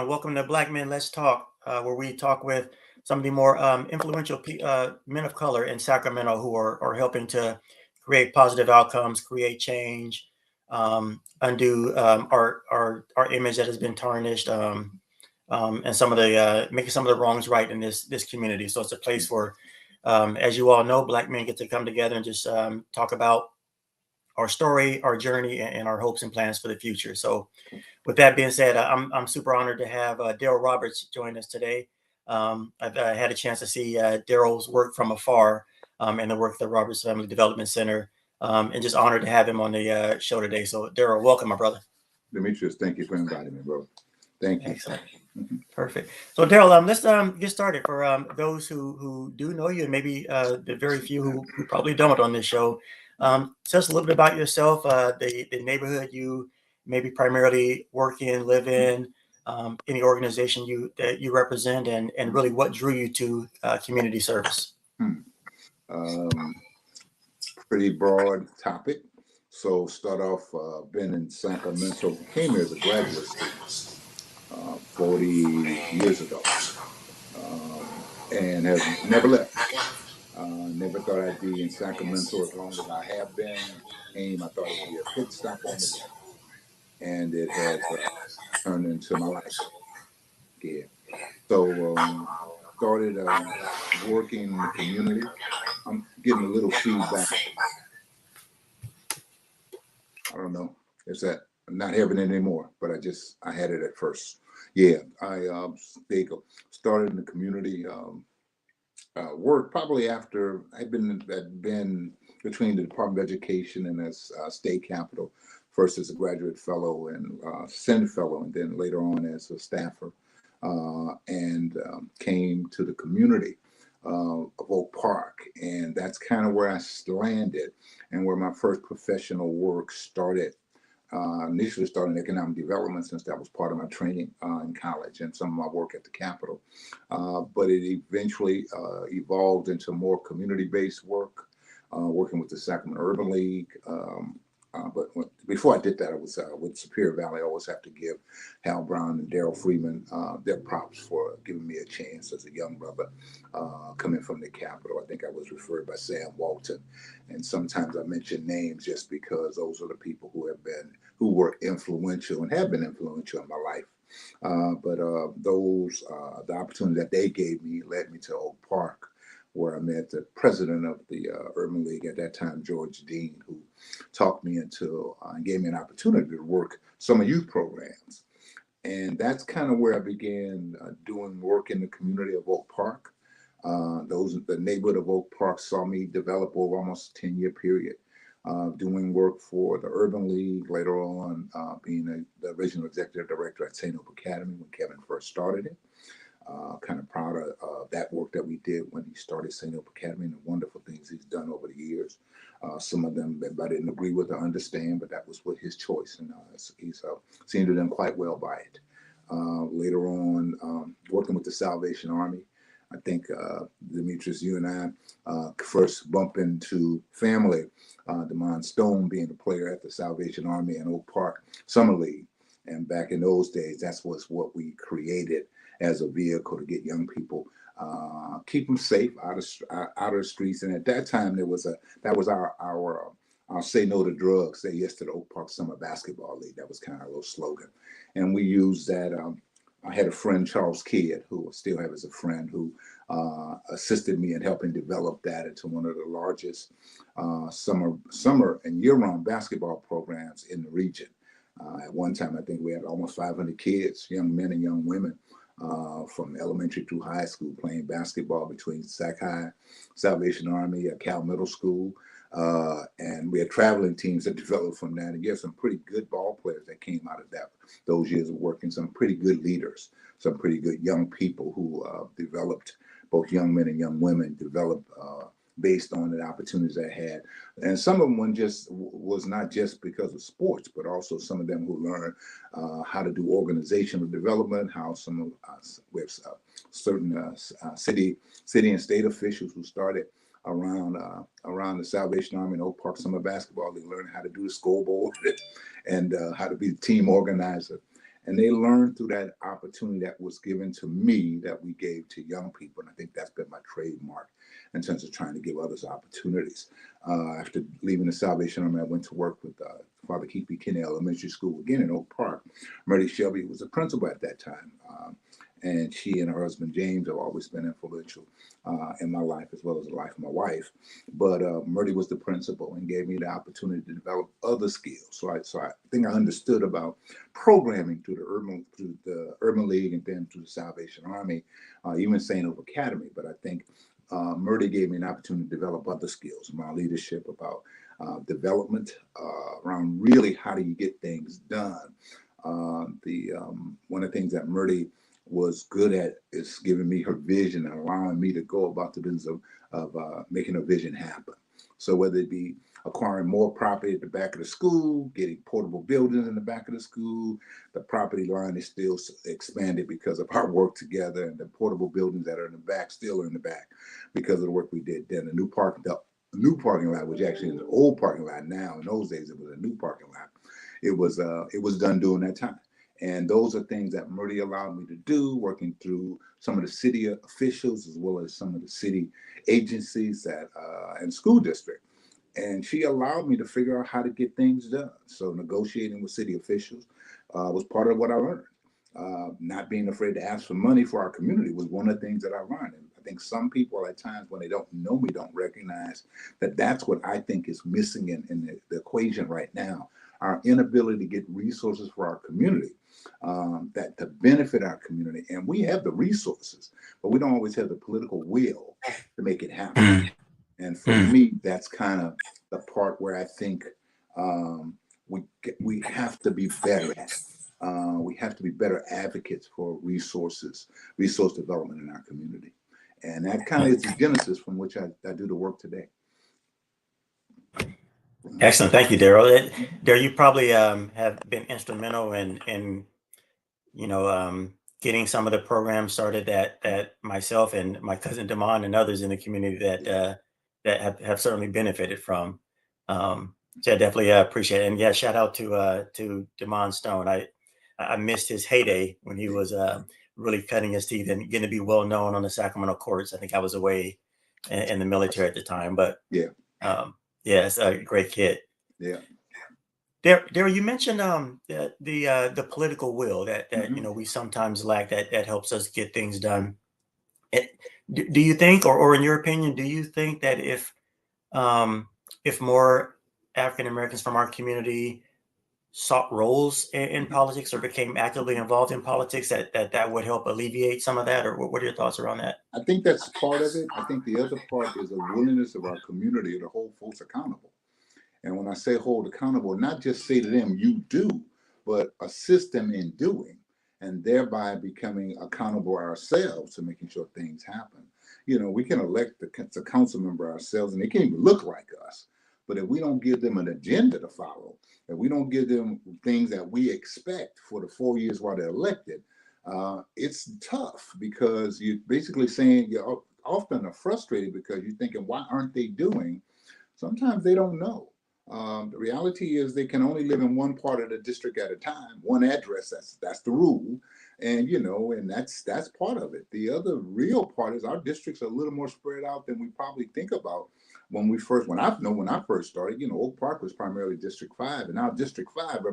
doing? Welcome to Black Men Let's Talk, where we talk with some of the more influential men of color in Sacramento who are helping to create positive outcomes, create change, undo our image that has been tarnished, and some of the making some of the wrongs right in this community. So it's a place where, as you all know, Black men get to come together and just talk about our story, our journey, and our hopes and plans for the future. So with that being said, I'm super honored to have Derrell Roberts join us today. I've had a chance to see Derrell's work from afar and the work of the Roberts Family Development Center, and just honored to have him on the show today. So Derrell, welcome, my brother. Demetrius, thank you for inviting me, bro. Thank you. Excellent. Perfect. So Derrell, let's get started for those who do know you and maybe the very few who probably don't on this show. Tell us a little bit about yourself, the neighborhood you maybe primarily work in, live in, any organization that you represent, and really what drew you to community service. Pretty broad topic. So start off, been in Sacramento, came here as a graduate student 40 years ago, and have never left. Never thought I'd be in Sacramento as long as I have been. I thought it would be a pit stop on the way, and it has turned into my life. Yeah. So started working in the community. I'm getting a little feedback. I don't know. Is that I'm not having it anymore? But I had it at first. Yeah, they started in the community. Work probably after I'd been between the Department of Education and as state capitol, first as a graduate fellow and Senate fellow, and then later on as a staffer, and came to the community of Oak Park, and that's kind of where I landed and where my first professional work started. Initially started in economic development since that was part of my training in college and some of my work at the Capitol. But it eventually evolved into more community-based work, working with the Sacramento Urban League. Before I did that, I was with Superior Valley. I always have to give Hal Brown and Darrell Freeman their props for giving me a chance as a young brother coming from the Capitol. I think I was referred by Sam Walton, and sometimes I mention names just because those are the people who were influential and have been influential in my life. The opportunity that they gave me led me to Oak Park, where I met the president of the Urban League at that time, George Dean, who talked me into and gave me an opportunity to work some youth programs. And that's kind of where I began doing work in the community of Oak Park. The neighborhood of Oak Park saw me develop over almost a 10-year period, doing work for the Urban League, later on being the original executive director at St. Hope Academy when Kevin first started it. Kind of proud of that work that we did when he started St. Hope Academy and the wonderful things he's done over the years. Some of them I didn't agree with or understand, but that was his choice, and he's seemed to have done quite well by it. Later on, working with the Salvation Army, I think Dimitrius, you and I first bumped into family. Demond Stone being a player at the Salvation Army and Oak Park Summer League, and back in those days, that's what we created as a vehicle to get young people, keep them safe out of the streets. And at that time, that was our say no to drugs, say yes to the Oak Park Summer Basketball League. That was kind of a little slogan, and we used that. I had a friend, Charles Kidd, who I still have as a friend, who assisted me in helping develop that into one of the largest summer and year-round basketball programs in the region. At one time, I think we had almost 500 kids, young men and young women, from elementary through high school playing basketball between Sac High, Salvation Army, Cal Middle School. And we had traveling teams that developed from that. And you have some pretty good ball players that came out of those years of working, some pretty good leaders, some pretty good young people who developed, both young men and young women, developed based on the opportunities they had. And some of them was not just because of sports, but also some of them who learned how to do organizational development, how some of us, we have certain city and state officials who started around the Salvation Army and Oak Park Summer Basketball. They learned how to do the scoreboard and how to be the team organizer. And they learned through that opportunity that was given to me that we gave to young people. And I think that's been my trademark in terms of trying to give others opportunities. After leaving the Salvation Army, I went to work with Father Keith B. Kinney Elementary School, again in Oak Park. Murray Shelby was the principal at that time. And she and her husband James have always been influential in my life as well as the life of my wife. But Murray was the principal and gave me the opportunity to develop other skills. So I think I understood about programming through the Urban League and then through the Salvation Army, even St. Hope Academy. But I think Murray gave me an opportunity to develop other skills, my leadership, about development, around really how do you get things done. One of the things that Murray was good at is giving me her vision and allowing me to go about the business of making a vision happen. So whether it be acquiring more property at the back of the school, getting portable buildings in the back of the school, the property line is still expanded because of our work together, and the portable buildings that are in the back still are in the back because of the work we did then. The new parking lot, which actually is an old parking lot now. In those days, it was a new parking lot. It was done during that time. And those are things that Murray allowed me to do, working through some of the city officials as well as some of the city agencies and school district. And she allowed me to figure out how to get things done. So negotiating with city officials was part of what I learned. Not being afraid to ask for money for our community was one of the things that I learned. And I think some people at times when they don't know me don't recognize that that's what I think is missing in the equation right now. Our inability to get resources for our community that to benefit our community. And we have the resources, but we don't always have the political will to make it happen. And for me, that's kind of the part where I think we have to be better at. We have to be better advocates for resource development in our community. And that kind of is the genesis from which I do the work today. Excellent. Thank you, Derrell. Derrell, you probably have been instrumental in getting some of the programs started that myself and my cousin Damon and others in the community that have certainly benefited from. So I definitely appreciate it. And yeah, shout out to Damon Stone. I missed his heyday when he was really cutting his teeth and getting to be well known on the Sacramento courts. I think I was away in the military at the time, but yeah, it's a great kid. Yeah. Derrell, you mentioned the political will that Mm-hmm. we sometimes lack that helps us get things done. Do you think, or in your opinion, do you think that if more African Americans from our community sought roles in politics or became actively involved in politics, that would help alleviate some of that? Or what are your thoughts around that? I think that's part of it. I think the other part is a willingness of our community to hold folks accountable. And when I say hold accountable, not just say to them, you do, but assist them in doing, and thereby becoming accountable ourselves to making sure things happen. We can elect the council member ourselves, and they can't even look like us. But if we don't give them an agenda to follow, if we don't give them things that we expect for the 4 years while they're elected, it's tough because you're basically saying you're often are frustrated because you're thinking, why aren't they doing? Sometimes they don't know. The reality is they can only live in one part of the district at a time, one address. That's the rule, and that's part of it. The other real part is our districts are a little more spread out than we probably think about when I first started. Oak Park was primarily District 5, and now District 5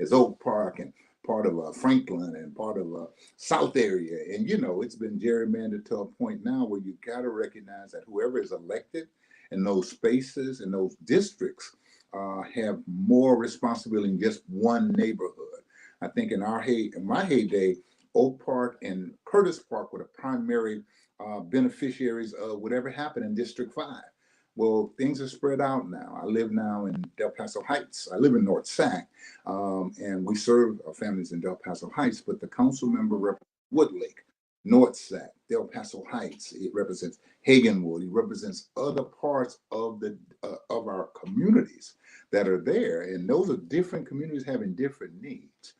is Oak Park and part of Franklin and part of South area, and it's been gerrymandered to a point now where you got to recognize that whoever is elected in those spaces in those districts have more responsibility in just one neighborhood. I think in my heyday, Oak Park and Curtis Park were the primary beneficiaries of whatever happened in District 5. Well, things are spread out now. I live now in Del Paso Heights. I live in North Sac, and we serve our families in Del Paso Heights, but the council member represents Woodlake, North Sac, Del Paso Heights. It represents Hagenwood. It represents other parts of our communities that are there, and those are different communities having different needs.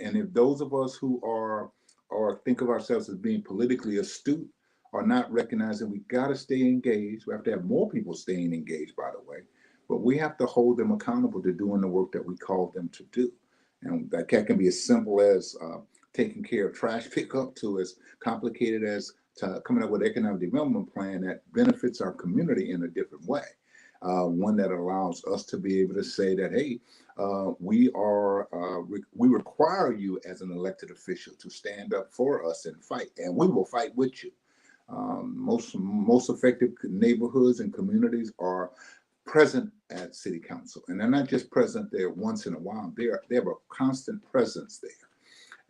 And if those of us who are or think of ourselves as being politically astute are not recognizing we got to stay engaged, we have to have more people staying engaged, by the way, but we have to hold them accountable to doing the work that we called them to do. And that can be as simple as taking care of trash pickup to as complicated as coming up with an economic development plan that benefits our community in a different way. One that allows us to be able to say that, hey, we require you as an elected official to stand up for us and fight, and we will fight with you. Most effective neighborhoods and communities are present at city council, and they're not just present there once in a while. They have a constant presence there,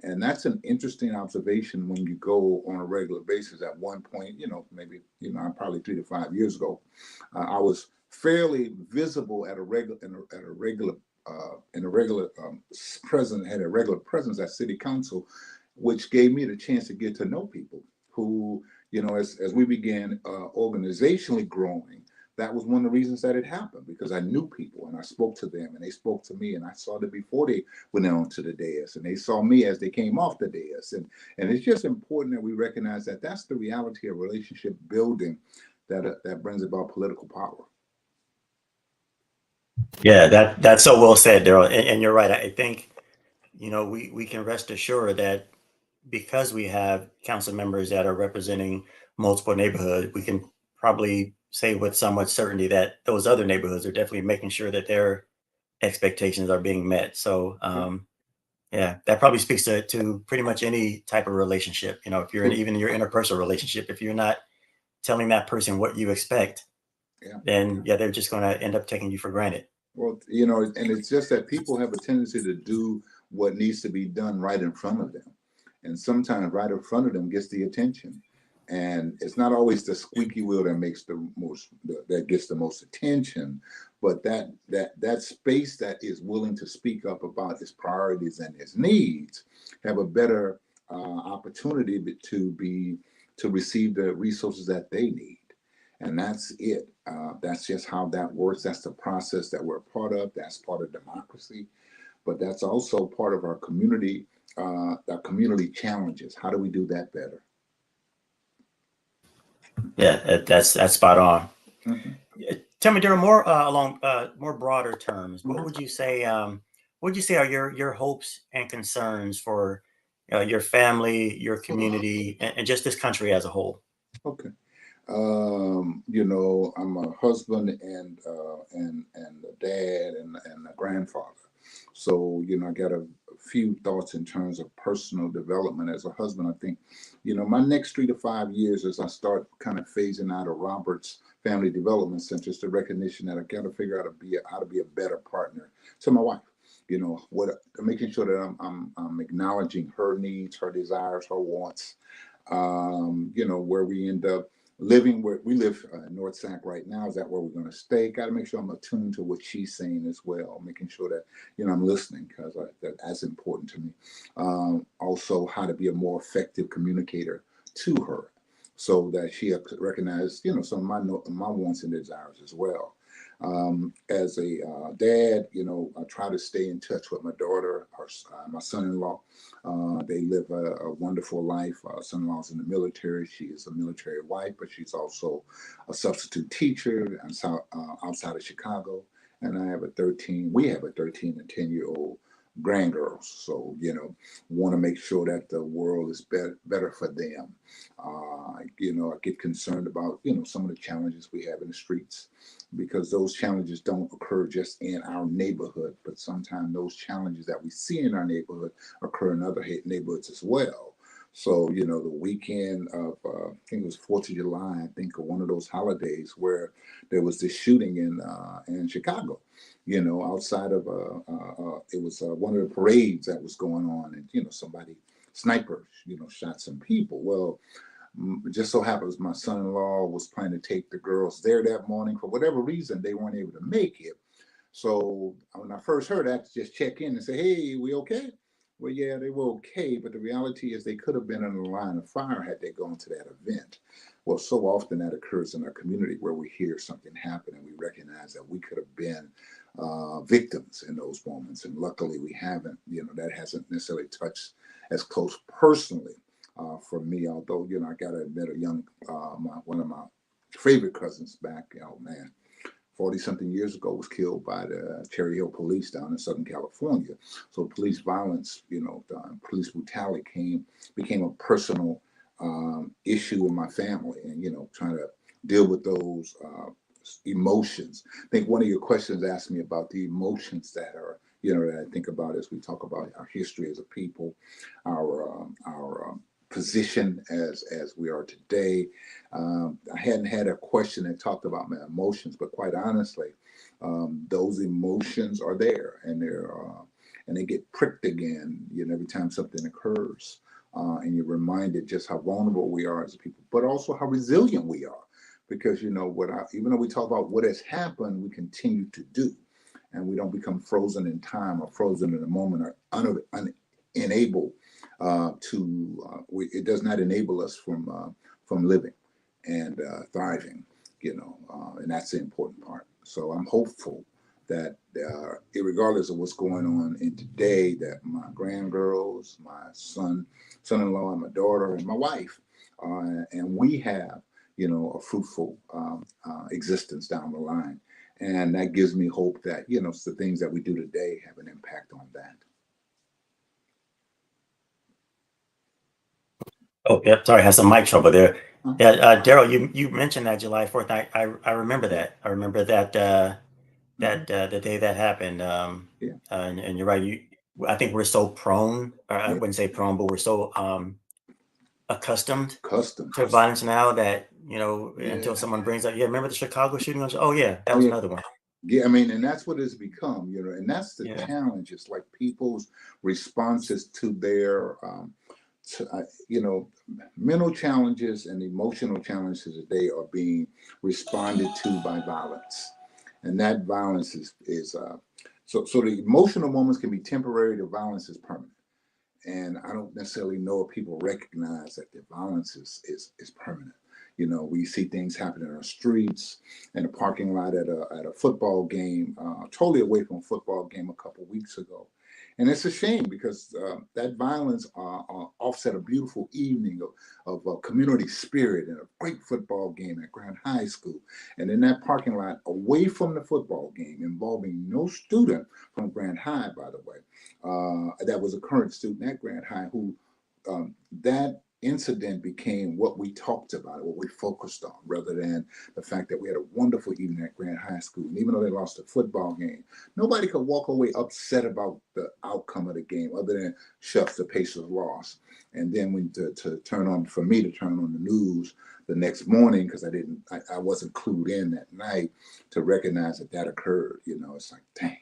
and that's an interesting observation when you go on a regular basis. At one point, maybe I'm probably 3 to 5 years ago, I was fairly visible at a regular presence, had a regular presence at city council, which gave me the chance to get to know people who, as we began organizationally growing, that was one of the reasons that it happened, because I knew people and I spoke to them and they spoke to me, and I saw them before they went on to the dais, and they saw me as they came off the dais. And it's just important that we recognize that that's the reality of relationship building that brings about political power. Yeah, that's so well said, Daryl. And you're right. I think, we can rest assured that because we have council members that are representing multiple neighborhoods, we can probably say with somewhat certainty that those other neighborhoods are definitely making sure that their expectations are being met. So, yeah, that probably speaks to pretty much any type of relationship. If you're in even your interpersonal relationship, if you're not telling that person what you expect, Yeah. then yeah, they're just going to end up taking you for granted. Well, and it's just that people have a tendency to do what needs to be done right in front of them. And sometimes right in front of them gets the attention. And it's not always the squeaky wheel that makes that gets the most attention, but that space that is willing to speak up about its priorities and its needs have a better opportunity to receive the resources that they need. And that's it. That's just how that works. That's the process that we're a part of. That's part of democracy, but that's also part of our community challenges. How do we do that better? Yeah, that's spot on. Mm-hmm. Tell me, Daryl, more along more broader terms. What Mm-hmm. would you say? What would you say are your hopes and concerns for your family, your community, and just this country as a whole? Okay. I'm a husband and a dad and a grandfather. So, I got a few thoughts in terms of personal development as a husband. I think, my next 3 to 5 years, as I start kind of phasing out of Robert's Family Development Center, is the recognition that I got to figure out how to be a better partner to my wife. What making sure that I'm acknowledging her needs, her desires, her wants. Where we end up living, where we live in North Sac right now. Is that where we're going to stay? Got to make sure I'm attuned to what she's saying as well, making sure that I'm listening, because that's important to me. Also, how to be a more effective communicator to her, so that she recognizes some of my wants and desires as well. As a dad, I try to stay in touch with my daughter, my son-in-law. They live a wonderful life. Son-in-law's in the military. She is a military wife, but she's also a substitute teacher outside of Chicago. And we have a 13 and 10-year-old grandgirls. So, want to make sure that the world is better for them. I get concerned about, some of the challenges we have in the streets, because those challenges don't occur just in our neighborhood, but sometimes those challenges that we see in our neighborhood occur in other neighborhoods as well. So, the weekend of, I think it was 4th of July, I think, or one of those holidays where there was this shooting in Chicago, outside of, it was one of the parades that was going on, and, somebody, snipers, shot some people. Well, it just so happens my son-in-law was planning to take the girls there that morning. For whatever reason, they weren't able to make it. So when I first heard that, just check in and say, hey, we okay? Well, yeah, they were okay, but the reality is they could have been in the line of fire had they gone to that event. Well, so often that occurs in our community, where we hear something happen and we recognize that we could have been victims in those moments. And luckily we haven't. That hasn't necessarily touched as close personally for me, although, I got to admit, one of my favorite cousins back, oh man, 40 something years ago was killed by the Cherry Hill police down in Southern California. So police violence, police brutality became a personal issue in my family, and trying to deal with those emotions. I think one of your questions asked me about the emotions that are that I think about as we talk about our history as a people, our position as we are today. I hadn't had a question that talked about my emotions, but quite honestly, those emotions are there, and they get pricked again, every time something occurs, and you're reminded just how vulnerable we are as a people, but also how resilient we are, because even though we talk about what has happened, we continue to do, and we don't become frozen in time or frozen in a moment or unable it does not enable us from living and thriving, and that's the important part. So I'm hopeful that regardless of what's going on in today, that my grandgirls, my son-in-law, and my daughter, and my wife, and we have, a fruitful existence down the line. And that gives me hope that, the things that we do today have an impact on that. Oh, yep. Sorry, I had some mic trouble there. Yeah, Derrell, you mentioned that July 4th. I remember that. I remember that the day that happened. Yeah. And you're right. I think we're so prone, or I wouldn't say prone, but we're so accustomed to violence now that until someone brings up, remember the Chicago shooting? Oh yeah, that was another one. Yeah, I mean, and that's what it's become, and that's the challenge. It's like people's responses to their mental challenges and emotional challenges today are being responded to by violence, and that violence is so the emotional moments can be temporary. The violence is permanent, and I don't necessarily know if people recognize that the violence is permanent. We see things happen in our streets, in a parking lot at a football game, totally away from a football game a couple of weeks ago. And it's a shame because that violence offset a beautiful evening of community spirit and a great football game at Grand High School. And in that parking lot, away from the football game, involving no student from Grand High, by the way, that was a current student at Grand High who that incident became what we talked about, what we focused on, rather than the fact that we had a wonderful evening at Grand High School. And even though they lost a football game, nobody could walk away upset about the outcome of the game, other than shucks, the Pacers lost. And then when for me to turn on the news the next morning, because I wasn't clued in that night to recognize that occurred. It's like, dang,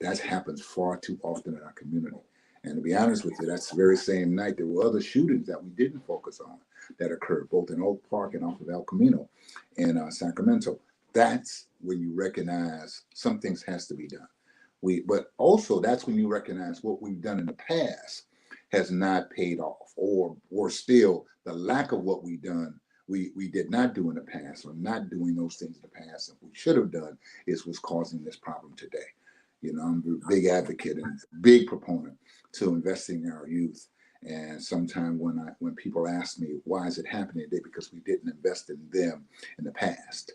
that happens far too often in our community. And to be honest with you, that's the very same night there were other shootings that we didn't focus on that occurred, both in Oak Park and off of El Camino in Sacramento. That's when you recognize some things has to be done. But also that's when you recognize what we've done in the past has not paid off, or still the lack of what we've done we did not do in the past, or not doing those things in the past that we should have done is what's causing this problem today. I'm a big advocate and big proponent to investing in our youth. And sometimes when people ask me why is it happening today, because we didn't invest in them in the past,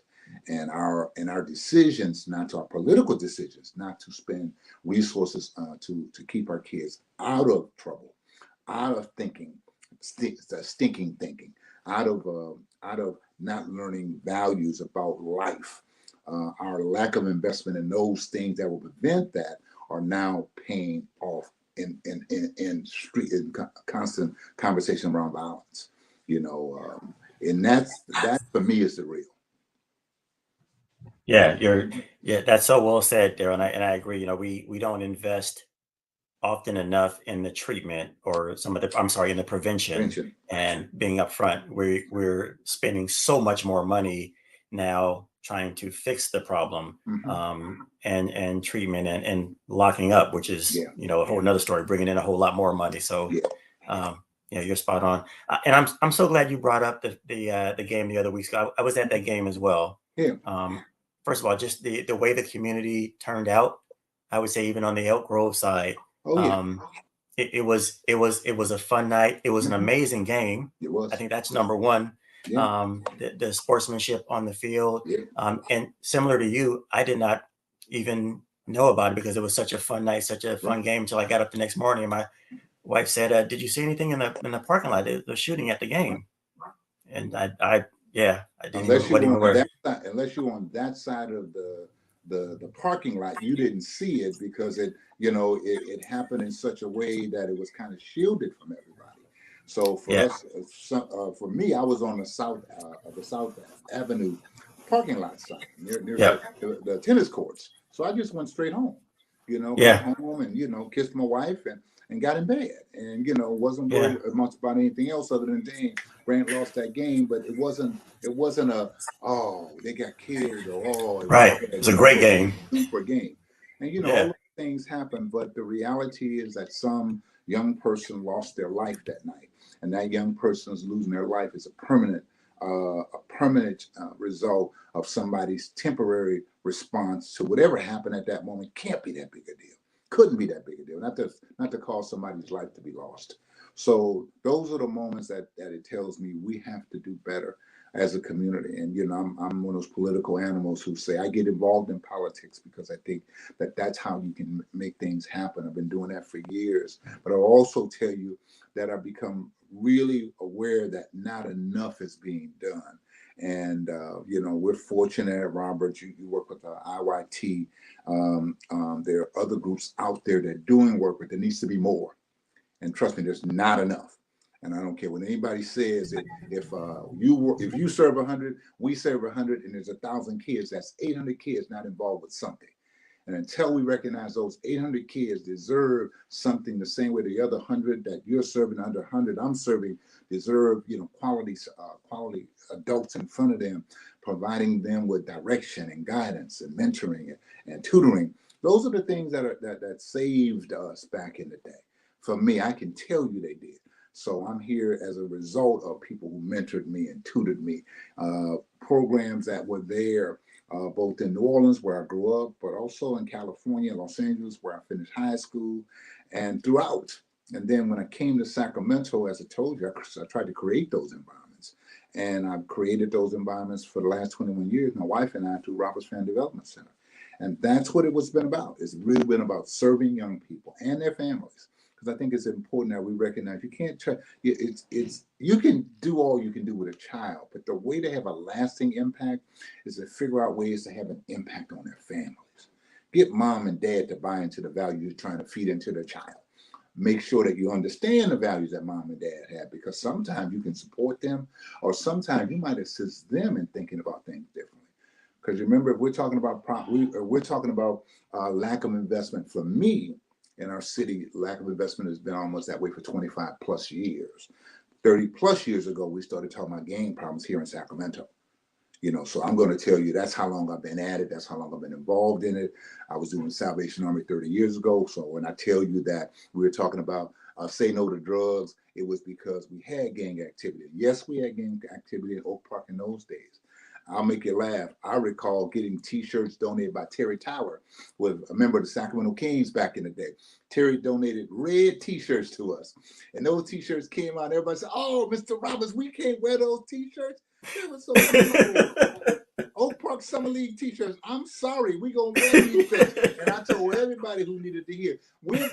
and our decisions, not our political decisions, not to spend resources to keep our kids out of trouble, out of stinking thinking, out of not learning values about life. Our lack of investment in those things that will prevent that are now paying off in constant conversation around violence. And that for me is the real. Yeah, that's so well said, Daryl, and I agree. We don't invest often enough in the treatment, or in the prevention and being upfront. We're spending so much more money now trying to fix the problem, and treatment and locking up, which is a whole nother story, bringing in a whole lot more money. So you're spot on. And I'm so glad you brought up the game the other week. I was at that game as well. First of all, just the way the community turned out, I would say, even on the Elk Grove side. It was a fun night. It was an amazing game. It was. I think that's number one. Yeah. the sportsmanship on the field. Yeah. And similar to you, I did not even know about it because it was such a fun night, such a Yeah. fun game until I got up the next morning and my wife said, "Did you see anything in the parking lot? The shooting at the game?" And yeah, I didn't even Unless you wasn't were even on aware. that side, unless you were on that side of the parking lot, you didn't see it because it happened in such a way that it was kind of shielded from everybody. So for Yeah, us, for me, I was on the South Avenue parking lot side near yeah, the tennis courts. So I just went straight home. Got yeah, home and kissed my wife and got in bed and wasn't yeah. worried much about anything else other than dang, Grant lost that game, but it wasn't a oh they got killed or oh it was Right. bad. It's a It great was a game. super game, and all Yeah, those things happen. But the reality is that some young person lost their life that night, and that young person is losing their life is a permanent result of somebody's temporary response to whatever happened at that moment. Can't be that big a deal. Couldn't be that big a deal. Not to cause somebody's life to be lost. So those are the moments that it tells me we have to do better as a community. And I'm one of those political animals who say I get involved in politics because I think that that's how you can make things happen. I've been doing that for years. But I'll also tell you that I've become really aware that not enough is being done. And we're fortunate, Robert. You work with the IYT. There are other groups out there that are doing work, but there needs to be more. And trust me, there's not enough. And I don't care what anybody says. If you serve 100, we serve 100, and there's 1,000 kids. That's 800 kids not involved with something. And until we recognize those 800 kids deserve something the same way the other 100 that you're serving, under 100 I'm serving, deserve quality adults in front of them, providing them with direction and guidance and mentoring and tutoring. Those are the things that saved us back in the day. For me, I can tell you they did. So I'm here as a result of people who mentored me and tutored me, programs that were there both in New Orleans, where I grew up, but also in California, Los Angeles, where I finished high school, and throughout. And then when I came to Sacramento, as I told you, I tried to create those environments. And I've created those environments for the last 21 years, my wife and I, through Roberts Family Development Center. And that's what it was been about. It's really been about serving young people and their families. Because I think it's important that we recognize you can't try. It's you can do all you can do with a child, but the way to have a lasting impact is to figure out ways to have an impact on their families. Get mom and dad to buy into the value you're trying to feed into their child. Make sure that you understand the values that mom and dad have, because sometimes you can support them, or sometimes you might assist them in thinking about things differently. Because remember, if we're talking about lack of investment, for me in our city, lack of investment has been almost that way for 25 plus years. 30 plus years ago, we started talking about gang problems here in Sacramento. So I'm going to tell you that's how long I've been at it. That's how long I've been involved in it. I was doing Salvation Army 30 years ago. So when I tell you that we were talking about say no to drugs, it was because we had gang activity. Yes, we had gang activity in Oak Park in those days. I'll make you laugh. I recall getting T-shirts donated by Terry Tower, with a member of the Sacramento Kings back in the day. Terry donated red T-shirts to us, and those T-shirts came out. Everybody said, "Oh, Mr. Roberts, we can't wear those T-shirts. They were so beautiful." Oak Park Summer League T-shirts. I'm sorry, we gonna wear these things. And I told everybody who needed to hear,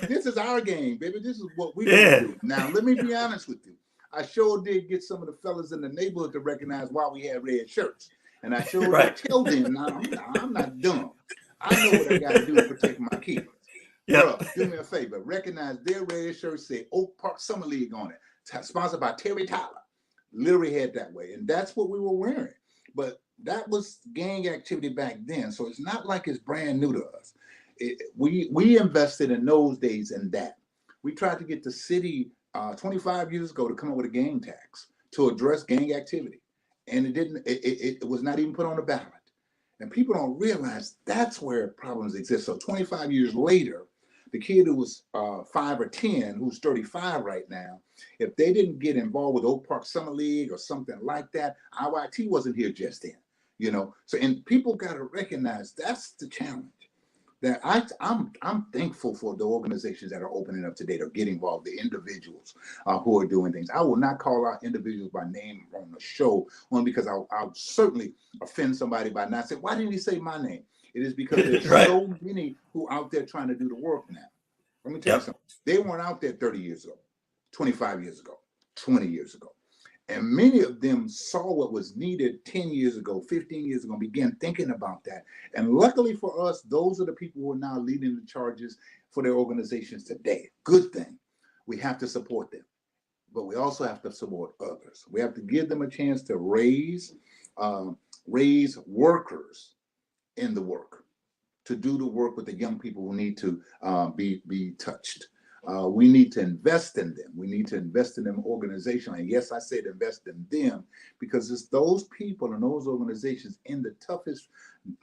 this is our game, baby. This is what we gonna yeah. do. Now, let me be honest with you. I sure did get some of the fellas in the neighborhood to recognize why we had red shirts. And I sure Right. did tell them, now I'm not dumb. I know what I got to do to protect my kids. Yep. Bruh, do me a favor. Recognize their red shirts say Oak Park Summer League on it. Sponsored by Terry Tyler. Literally had that way. And that's what we were wearing. But that was gang activity back then. So it's not like it's brand new to us. We invested in those days in that. We tried to get the city 25 years ago to come up with a gang tax to address gang activity. And it didn't, it was not even put on the ballot. And people don't realize that's where problems exist. So 25 years later, the kid who was 5 or 10, who's 35 right now, if they didn't get involved with Oak Park Summer League or something like that, IYT wasn't here just then. So, and people got to recognize that's the challenge. that I'm thankful for the organizations that are opening up today to get involved, the individuals who are doing things. I will not call out individuals by name on the show, only because I'll certainly offend somebody by not saying, why didn't he say my name? It is because there's Right. so many who out there trying to do the work now. Let me tell you Yep. something. They weren't out there 30 years ago, 25 years ago, 20 years ago. And many of them saw what was needed 10 years ago, 15 years ago, and began thinking about that. And luckily for us, those are the people who are now leading the charges for their organizations today. Good thing. We have to support them, but we also have to support others. We have to give them a chance to raise workers in the work, to do the work with the young people who need to be touched. We need to invest in them. We need to invest in them organizationally. And yes, I said invest in them because it's those people and those organizations in the toughest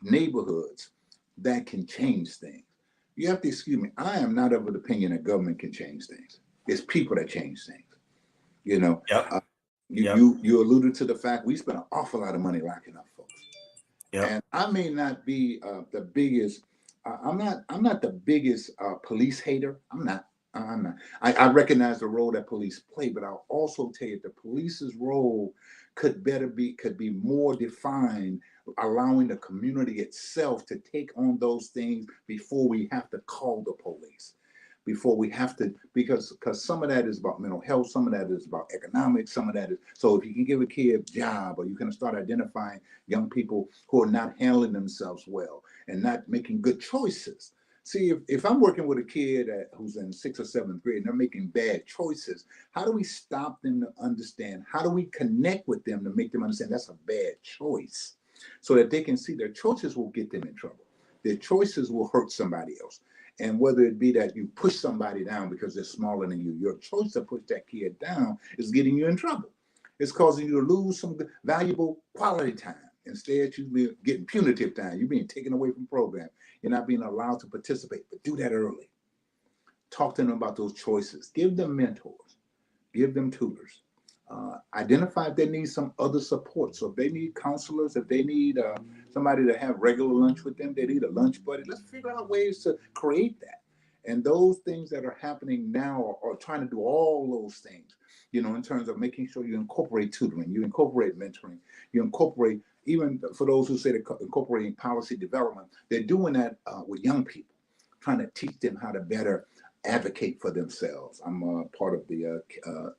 neighborhoods that can change things. You have to excuse me. I am not of the opinion that government can change things. It's people that change things. You know, Yep. you Yep. you alluded to the fact we spend an awful lot of money locking up folks. Yep. And I may not be the biggest. I'm not the biggest police hater. I'm not. I'm not. I recognize the role that police play, but I'll also tell you the police's role could be more defined, allowing the community itself to take on those things before we have to call the police, before we have to, because some of that is about mental health, some of that is about economics, some of that is, so if you can give a kid a job, or you can start identifying young people who are not handling themselves well and not making good choices. See, if I'm working with a kid who's in 6th or 7th grade and they're making bad choices, how do we stop them to understand? How do we connect with them to make them understand that's a bad choice, so that they can see their choices will get them in trouble? Their choices will hurt somebody else. And whether it be that you push somebody down because they're smaller than you, your choice to push that kid down is getting you in trouble. It's causing you to lose some valuable quality time. Instead, you're getting punitive time. You're being taken away from program. You're not being allowed to participate. But do that early. Talk to them about those choices. Give them mentors. Give them tutors. Identify if they need some other support. So if they need counselors, if they need somebody to have regular lunch with them, they need a lunch buddy. Let's figure out ways to create that. And those things that are happening now are trying to do all those things, you know, in terms of making sure you incorporate tutoring, you incorporate mentoring, you incorporate, even for those who say they're incorporating policy development, they're doing that with young people, trying to teach them how to better advocate for themselves. I'm part of the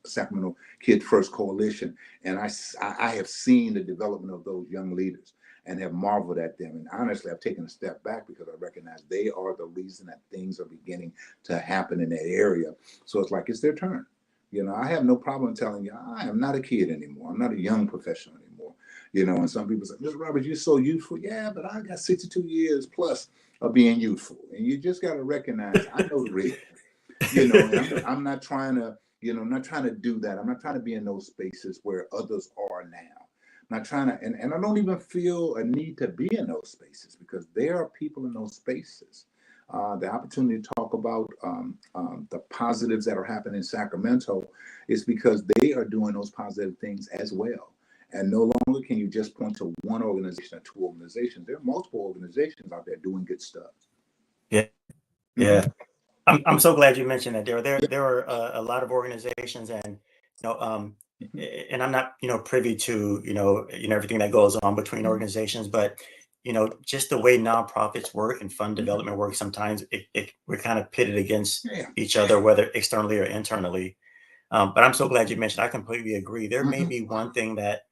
Sacramento Kid First Coalition, and I have seen the development of those young leaders and have marveled at them. And honestly, I've taken a step back because I recognize they are the reason that things are beginning to happen in that area. So it's like it's their turn. You know, I have no problem telling you I am not a kid anymore. I'm not a young professional anymore. You know, and some people say, Mr. Roberts, you're so youthful. Yeah, but I got 62 years plus of being youthful. And you just got to recognize I know the real. You know, and I'm not trying to, you know, I'm not trying to do that. I'm not trying to be in those spaces where others are now. I'm not trying to, and I don't even feel a need to be in those spaces because there are people in those spaces. The opportunity to talk about the positives that are happening in Sacramento is because they are doing those positive things as well. And no longer can you just point to one organization or two organizations. There are multiple organizations out there doing good stuff. Yeah. Mm-hmm. Yeah. I'm so glad you mentioned that. There are a lot of organizations, and Mm-hmm. and I'm not privy to everything that goes on between Mm-hmm. organizations, but just the way nonprofits work and fund Mm-hmm. development work, sometimes we're kind of pitted against Yeah. each other, whether externally or internally. But I'm so glad you mentioned. I completely agree. There may Mm-hmm. be one thing that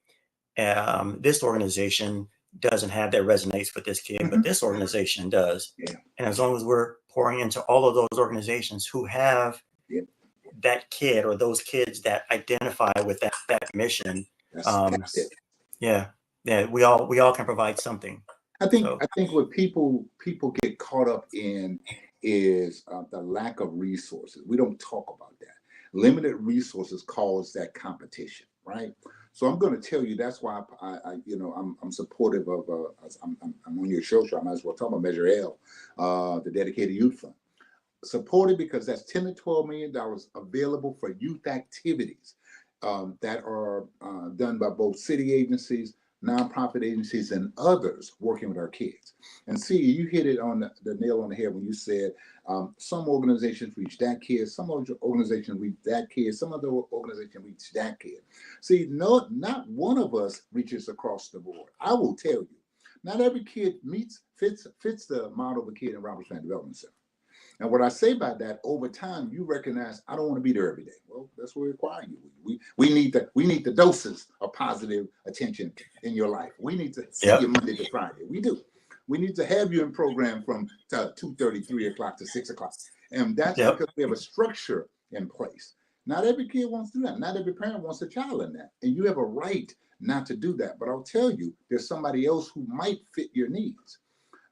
this organization doesn't have that resonates with this kid, but Mm-hmm. this organization does. Yeah. And as long as we're pouring into all of those organizations who have Yeah. that kid or those kids that identify with that mission, um, That's it. yeah, yeah, we all can provide something. So I think what people get caught up in is the lack of resources. We don't talk about that. Limited resources cause that competition, right? So I'm going to tell you that's why I'm supportive of I'm on your show, so I might as well talk about Measure L, the dedicated youth fund. Supported because that's 10 to 12 million dollars available for youth activities that are done by both city agencies, nonprofit agencies, and others working with our kids. And see, you hit it on the nail on the head when you said some organizations reach that kid, some organizations reach that kid, some other organizations reach that kid. See, no, not one of us reaches across the board. I will tell you, not every kid fits the model of a kid in Roberts Family Development Center. And what I say by that, over time, you recognize I don't want to be there every day. Well, that's what we require you. We need the doses of positive attention in your life. We need to see you Yep. Monday to Friday. We do. We need to have you in program from 2:30, 3 o'clock to 6 o'clock. And that's Yep. because we have a structure in place. Not every kid wants to do that. Not every parent wants a child in that. And you have a right not to do that. But I'll tell you, there's somebody else who might fit your needs.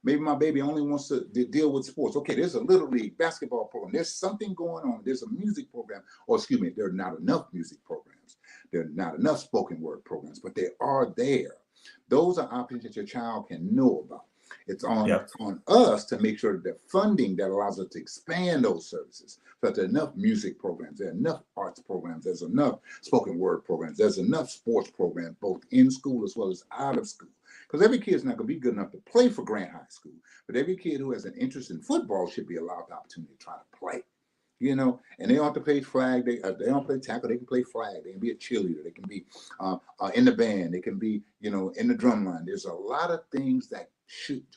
Maybe my baby only wants to deal with sports. Okay, there's a little league basketball program. There's something going on. There's a music program. Or excuse me, there are not enough music programs. There are not enough spoken word programs, but they are there. Those are options that your child can know about. It's on Yep. us to make sure that the funding that allows us to expand those services. So that there are enough music programs, there are enough arts programs, there's enough spoken word programs, there's enough sports programs, both in school as well as out of school. Because every kid is not going to be good enough to play for Grant High School, but every kid who has an interest in football should be allowed the opportunity to try to play. And they don't have to play flag. They don't play tackle. They can play flag. They can be a cheerleader. They can be in the band. They can be, in the drum line. There's a lot of things that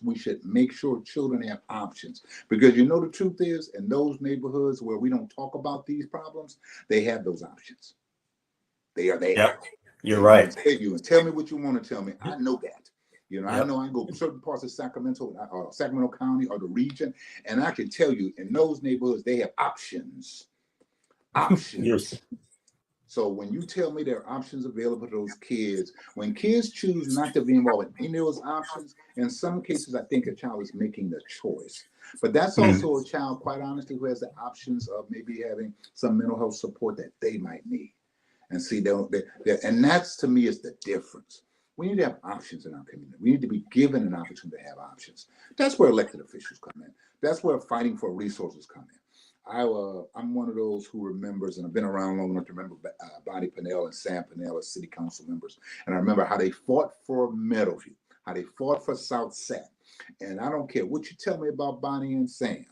we should make sure children have options, because the truth is, in those neighborhoods where we don't talk about these problems, they have those options. They are there. Yep. You're And you can right. tell tell me what you want to tell me. I know that. I Yep. know I can go certain parts of Sacramento County or the region, and I can tell you in those neighborhoods, they have options. Yes. Options. So when you tell me there are options available to those kids, when kids choose not to be involved in any of those options, in some cases, I think a child is making the choice. But that's Mm. also a child, quite honestly, who has the options of maybe having some mental health support that they might need. And see, and that's, to me, is the difference. We need to have options in our community. We need to be given an opportunity to have options. That's where elected officials come in. That's where fighting for resources come in. I'm one of those who remembers, and I've been around long enough to remember Bonnie Pinnell and Sam Pinnell as city council members. And I remember how they fought for Meadowview, how they fought for South Sac. And I don't care what you tell me about Bonnie and Sam.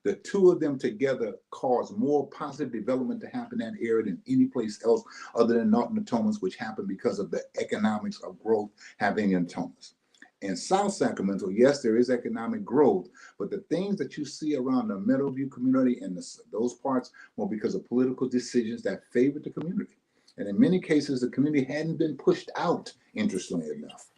The two of them together caused more positive development to happen in that area than any place else other than Norton Natomas, which happened because of the economics of growth happening in Natomas. In South Sacramento, yes, there is economic growth, but the things that you see around the Meadowview community and those parts were because of political decisions that favored the community. And in many cases, the community hadn't been pushed out, interestingly enough.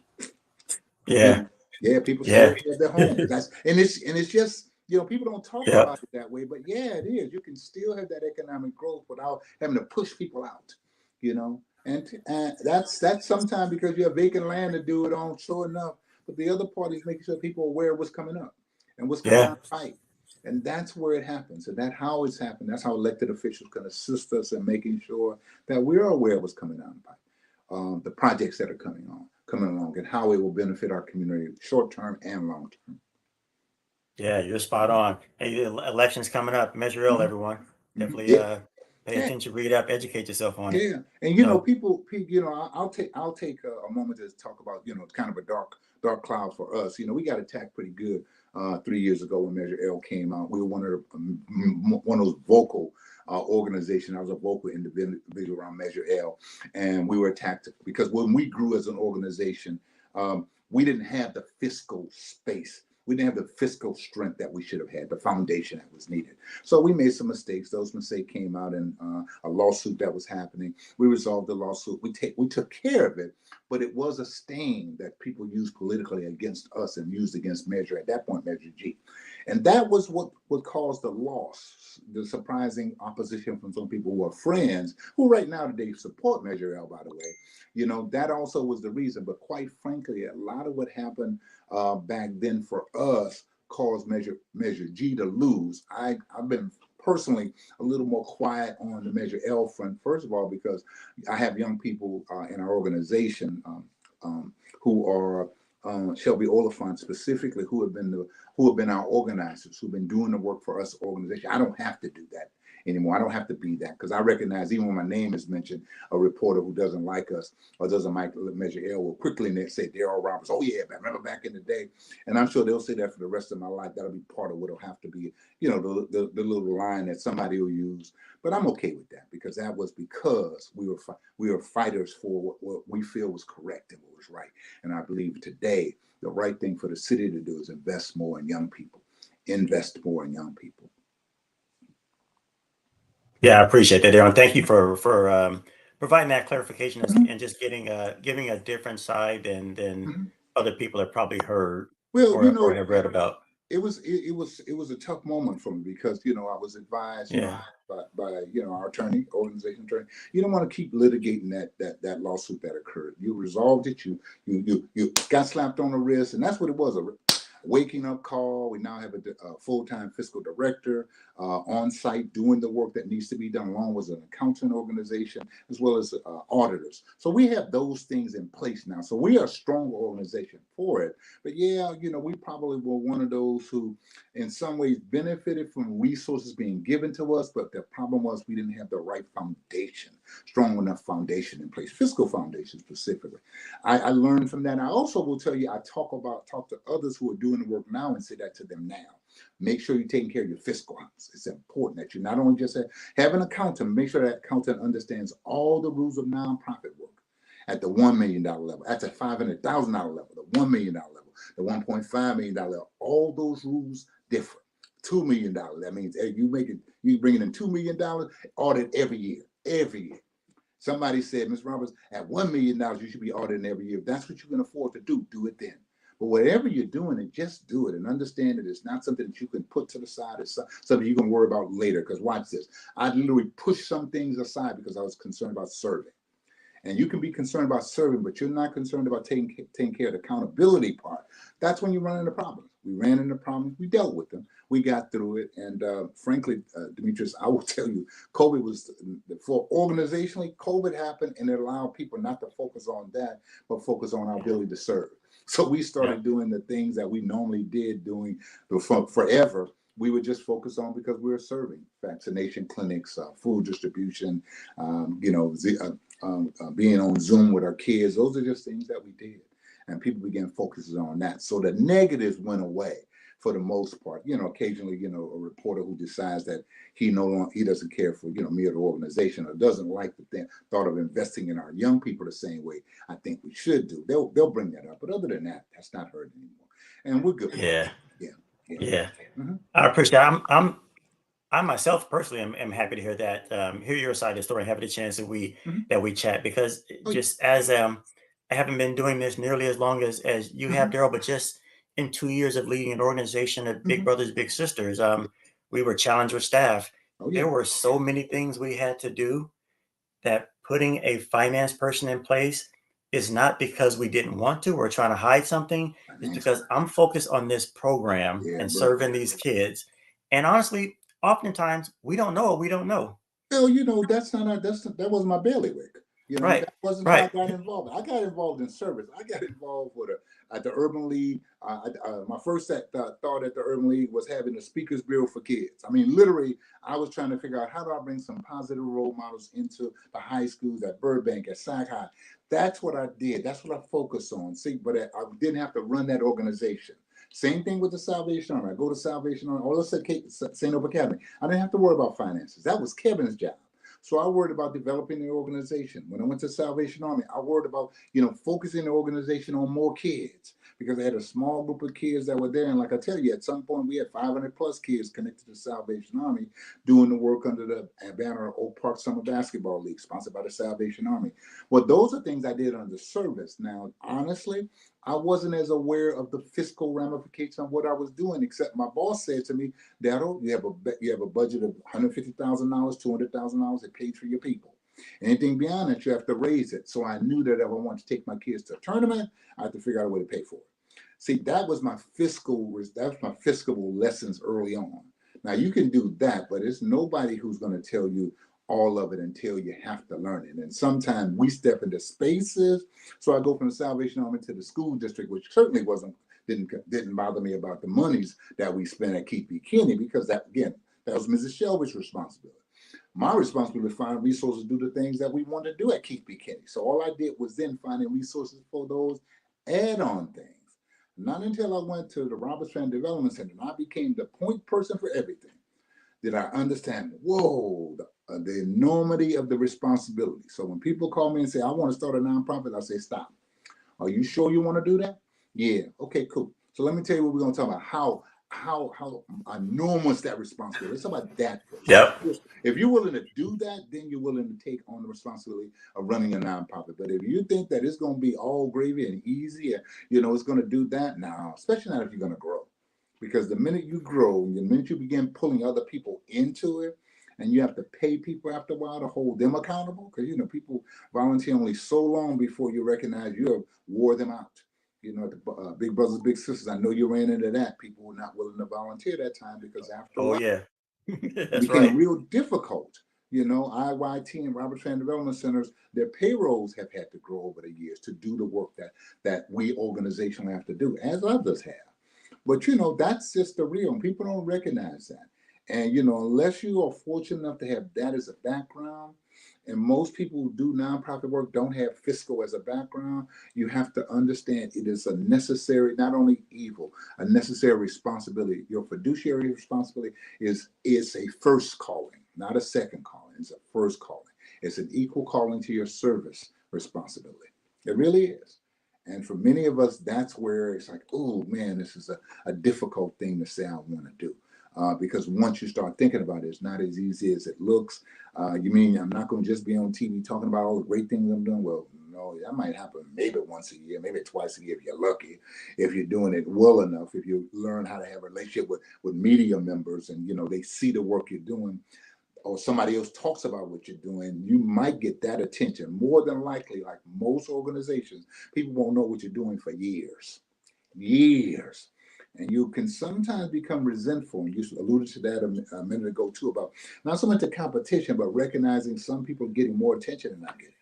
Yeah. Yeah, people still Yeah. have their homes. And it's just, people don't talk Yep. about it that way, but yeah, it is. You can still have that economic growth without having to push people out, and that's sometimes because you have vacant land to do it on, sure enough. But the other part is making sure people are aware of what's coming up and what's coming Yeah. down the pipe. And that's where it happens. And that's how it's happened. That's how elected officials can assist us in making sure that we're aware of what's coming down the pipe. The projects that are coming along, and how it will benefit our community short term and long term. Yeah, you're spot on. Hey, the elections coming up. Measure L, Mhm, everyone. mhm. Definitely Yeah, pay yeah, attention, read up, educate yourself on it. yeah. And So I'll take a moment to talk about kind of a dark cloud for us. We got attacked pretty good 3 years ago when Measure L came out. We were one of those vocal organizations. I was a vocal individual around Measure L, and we were attacked because when we grew as an organization, we didn't have the fiscal space. We didn't have the fiscal strength that we should have had, the foundation that was needed. So we made some mistakes. Those mistakes came out in a lawsuit that was happening. We resolved the lawsuit. We took care of it, but it was a stain that people used politically against us and used against Measure, at that point, Measure G. And that was what caused the loss, the surprising opposition from some people who are friends, who right now today support Measure L, by the way. That also was the reason. But quite frankly, a lot of what happened back then for us caused Measure G to lose. I've been personally a little more quiet on the Measure L front. First of all, because I have young people in our organization who are Shelby Oliphant specifically, who have been our organizers, who've been doing the work for us organization. I don't have to do that anymore. I don't have to be that because I recognize even when my name is mentioned, a reporter who doesn't like us or doesn't like Measure L will quickly say Derrell Roberts. Oh yeah, I remember back in the day, and I'm sure they'll say that for the rest of my life. That'll be part of what'll have to be, the little line that somebody will use. But I'm okay with that because that was because we were fighters for what we feel was correct and what was right. And I believe today the right thing for the city to do is invest more in young people. Invest more in young people. Yeah, I appreciate that, Darren. Thank you for providing that clarification Mhm, and just giving a different side than mhm. other people have probably heard Well, or have read about. it was a tough moment for me because I was advised Yeah. by our attorney, organization attorney. You don't want to keep litigating that lawsuit that occurred. You resolved it. You got slapped on the wrist, and that's what it was. A waking up call. We now have a full-time fiscal director on site doing the work that needs to be done, along with an accounting organization as well as auditors. So we have those things in place now. So we are a strong organization for it. But yeah, we probably were one of those who, in some ways, benefited from resources being given to us. But the problem was we didn't have the right foundation, strong enough foundation in place, fiscal foundation specifically. I learned from that. I also will tell you, I talk to others who are doing the work now and say that to them now. Make sure you're taking care of your fiscal house. It's important that you not only just have an accountant, make sure that accountant understands all the rules of nonprofit work at the $1 million level, at the $500,000 level, the $1 million level, the $1.5 million level. All those rules differ. $2 million. That means you bringing in $2 million, audit every year, every year. Somebody said, Ms. Roberts, at $1 million, you should be auditing every year. If that's what you can afford to do it then. But whatever you're doing, just do it and understand that it's not something that you can put to the side. It's something you can worry about later. Because watch this. I literally pushed some things aside because I was concerned about serving. And you can be concerned about serving, but you're not concerned about taking care of the accountability part. That's when you run into problems. We ran into problems. We dealt with them. We got through it. And frankly, Dimitrius, I will tell you, COVID was, for organizationally, COVID happened and it allowed people not to focus on that, but focus on our ability to serve. So we Yeah. started doing the things that we normally did doing forever. We would just focus on because we were serving vaccination clinics, food distribution, being on Zoom with our kids. Those are just things that we did. And people began focusing on that. So the negatives went away for the most part. Occasionally, a reporter who decides that he doesn't care for, me or the organization, or doesn't like the thought of investing in our young people the same way I think we should do. They'll bring that up. But other than that, that's not heard anymore. And we're good. Yeah. Yeah. Yeah. Yeah. Mm-hmm. I appreciate it. I myself personally am happy to hear that, hear your side of the story, and have the chance Mm-hmm. that we chat because Oh, yeah. just as I haven't been doing this nearly as long as you Mm-hmm. have, Daryl, but just in 2 years of leading an organization of big Mm-hmm. brothers, big sisters, we were challenged with staff. Oh, yeah. There were so many things we had to do that putting a finance person in place is not because we didn't want to or trying to hide something. It's Financial. because I'm focused on this program Yeah, and bro. serving these kids. And honestly, oftentimes we don't know what we don't know. Well, that wasn't my bailiwick. Right. That wasn't how I Right. got involved. I got involved in service. I got involved at the Urban League. My first thought at the Urban League was having a speakers bureau for kids. I mean, literally, I was trying to figure out how do I bring some positive role models into the high schools at Burbank, at Sac High. That's what I did. That's what I focused on. See, but I didn't have to run that organization. Same thing with the Salvation Army. I go to Salvation Army, or let's say St. Hope Academy. I didn't have to worry about finances. That was Kevin's job. So I worried about developing the organization. When I went to Salvation Army, I worried about, focusing the organization on more kids because I had a small group of kids that were there. And like I tell you, at some point we had 500 plus kids connected to the Salvation Army doing the work under the banner of Oak Park Summer Basketball League, sponsored by the Salvation Army. Well, those are things I did under service. Now, honestly, I wasn't as aware of the fiscal ramifications of what I was doing, except my boss said to me, Daryl, you have a budget of $150,000, $200,000. It pays for your people. Anything beyond that, you have to raise it. So I knew that if I wanted to take my kids to a tournament, I had to figure out a way to pay for it. See, that's my fiscal lessons early on. Now you can do that, but it's nobody who's going to tell you all of it until you have to learn it. And sometimes we step into spaces. So I go from the Salvation Army to the school district, which certainly didn't bother me about the monies that we spent at Keith B. Kinney, because that was Mrs. Shelby's responsibility. My responsibility to find resources to do the things that we want to do at Keith B. Kinney. So all I did was then finding resources for those add-on things. Not until I went to the Roberts Family Development Center and I became the point person for everything did I understand, whoa, the enormity of the responsibility. So when people call me and say, I want to start a nonprofit, I say, stop. Are you sure you want to do that? Yeah. Okay, cool. So let me tell you what we're going to talk about. How enormous that responsibility. Let's talk about that first. Yep. If you're willing to do that, then you're willing to take on the responsibility of running a nonprofit. But if you think that it's going to be all gravy and easy, and it's going to do that, now, especially not if you're going to grow. Because the minute you grow, the minute you begin pulling other people into it, and you have to pay people after a while to hold them accountable, because people volunteer only so long before you recognize you have wore them out. The Big Brothers Big Sisters, I know you ran into that. People were not willing to volunteer that time because after a Oh while yeah. it That's became right. real difficult. IYT and Robert Family Development Centers, their payrolls have had to grow over the years to do the work that we organizationally have to do, as others have. But that's just the real, and people don't recognize that. And unless you are fortunate enough to have that as a background, and most people who do nonprofit work don't have fiscal as a background, you have to understand it is a necessary, not only evil, a necessary responsibility. Your fiduciary responsibility is a first calling, not a second calling. It's a first calling. It's an equal calling to your service responsibility. It really is. And for many of us, that's where it's like, oh man, this is a difficult thing to say I want to do. Because once you start thinking about it, it's not as easy as it looks. You mean I'm not going to just be on TV talking about all the great things I'm doing? Well, no, that might happen maybe once a year, maybe twice a year if you're lucky, if you're doing it well enough, if you learn how to have a relationship with media members and, they see the work you're doing, or somebody else talks about what you're doing, you might get that attention. More than likely, like most organizations, people won't know what you're doing for years. And you can sometimes become resentful. And you alluded to that a minute ago too, about not so much the competition, but recognizing some people getting more attention than not getting.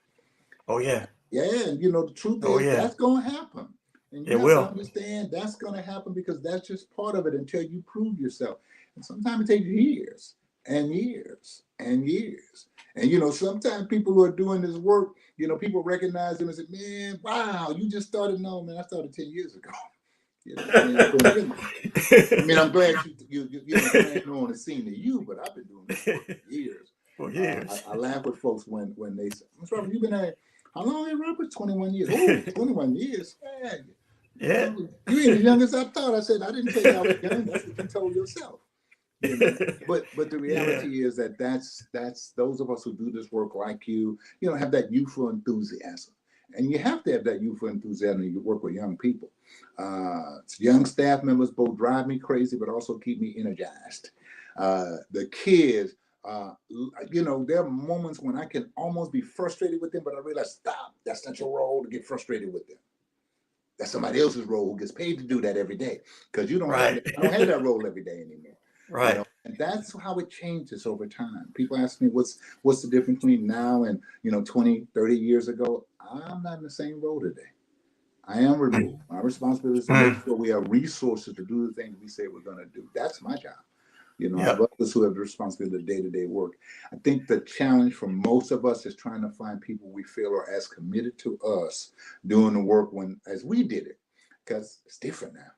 Oh yeah. Yeah, and the truth Oh is yeah. that's going to happen. And you It have to will. understand that's going to happen because that's just part of it until you prove yourself. And sometimes it takes years and years and years. And sometimes people who are doing this work, people recognize them and say, man, wow, you just started. No, man, I started 10 years ago. I'm glad you brand new on the scene to you, but I've been doing this work for years. For years. I laugh with folks when they say, Mr. Robert, you've been at how long here, Robert? 21 years. Oh, 21 years. Man, Yeah. you ain't as young as I thought. I said, I didn't tell you I was young. That's what you told yourself. But the Yeah. reality is that's those of us who do this work like have that youthful enthusiasm. And you have to have that youthful enthusiasm when you work with young people. Young staff members both drive me crazy, but also keep me energized. The kids, there are moments when I can almost be frustrated with them, but I realize, stop, that's not your role to get frustrated with them. That's somebody else's role who gets paid to do that every day, because I don't have that role every day anymore. Right. And that's how it changes over time. People ask me what's the difference between now and 20, 30 years ago. I'm not in the same role today. I am removed. My responsibility is to make sure we have resources to do the things we say we're going to do. That's my job. I have Yep. others who have the responsibility of day-to-day work. I think the challenge for most of us is trying to find people we feel are as committed to us doing the work as we did it, because it's different now.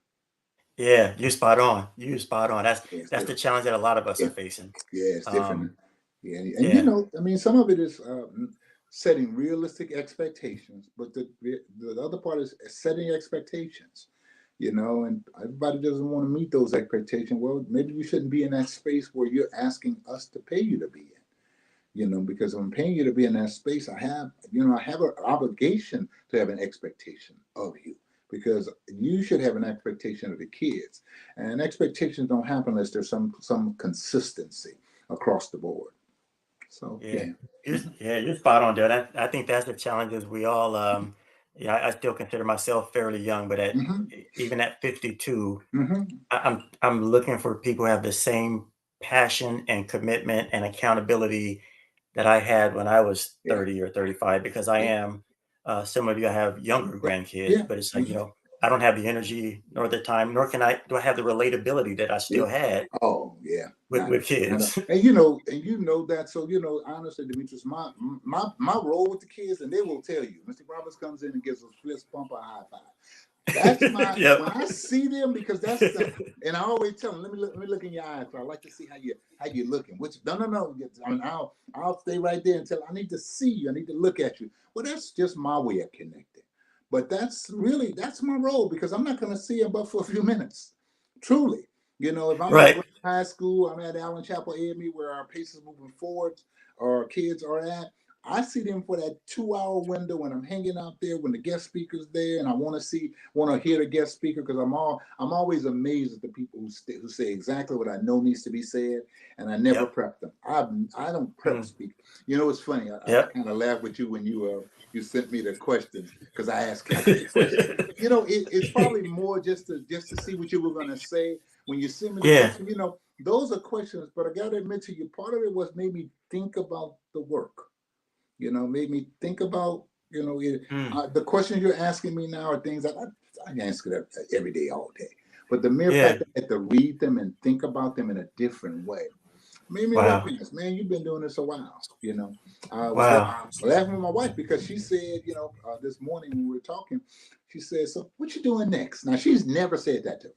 Yeah, you're spot on. You're spot on. That's Yeah, it's that's the different. challenge that a lot of us Yeah, are facing. yeah, it's different now. Um, Yeah, and yeah. I mean, some of it is setting realistic expectations, but the other part is setting expectations. And everybody doesn't want to meet those expectations. Well, maybe you shouldn't be in that space where you're asking us to pay you to be in. Because I'm paying you to be in that space, I have an obligation to have an expectation of you, because you should have an expectation of the kids, and expectations don't happen unless there's some consistency across the board. So Yeah. yeah. You're spot on there. I think that's the challenges we all yeah, I still consider myself fairly young, but Mm-hmm. even at 52, Mm-hmm. I'm looking for people who have the same passion and commitment and accountability that I had when I was Yeah. 30 or 35, because I Yeah. am similar to you. I have younger Yeah. grandkids, Yeah. but it's like, Mm-hmm. I don't have the energy nor the time, nor do I have the relatability that I Yeah. still had Oh yeah. with I know. kids. And you know that. So you know, honestly, Demetrius, my role with the kids, and they will tell you, Mr. Roberts comes in and gives a fist pump or a high five. That's my Yep. when I see them, because that's the, and I always tell them, let me look in your eyes. So I like to see how you looking. Which no. I mean, I'll stay right there until I need to see you. I need to look at you. Well, that's just my way of connecting. But that's my role, because I'm not going to see them but for a few minutes. Truly, you know, if I'm at Right. Grant High School, I'm at Allen Chapel AME, where our paces moving forward, our kids are at. I see them for that 2 hour window when I'm hanging out there, when the guest speaker's there, and I want to hear the guest speaker, because I'm always amazed at the people who say exactly what I know needs to be said, and I never Yep. prep them. I don't prep Mm. speak. You know, it's funny. I Yep. kind of laugh with you when you sent me the questions, because I asked Kathy the question. You know, it's probably more just to see what you were going to say when you sent me the Yeah. question. You know, those are questions, but I got to admit to you, part of it was made me think about the work. You know, made me think about, you know, Mm. the questions you're asking me now are things that I answer that every day, all day. But the mere fact Yeah. that I had to read them and think about them in a different way made me Wow. recognize, man, you've been doing this a while. You know, I was Wow. laughing with my wife, because she said, you know, this morning when we were talking, she said, "So what you doing next?" Now she's never said that to me.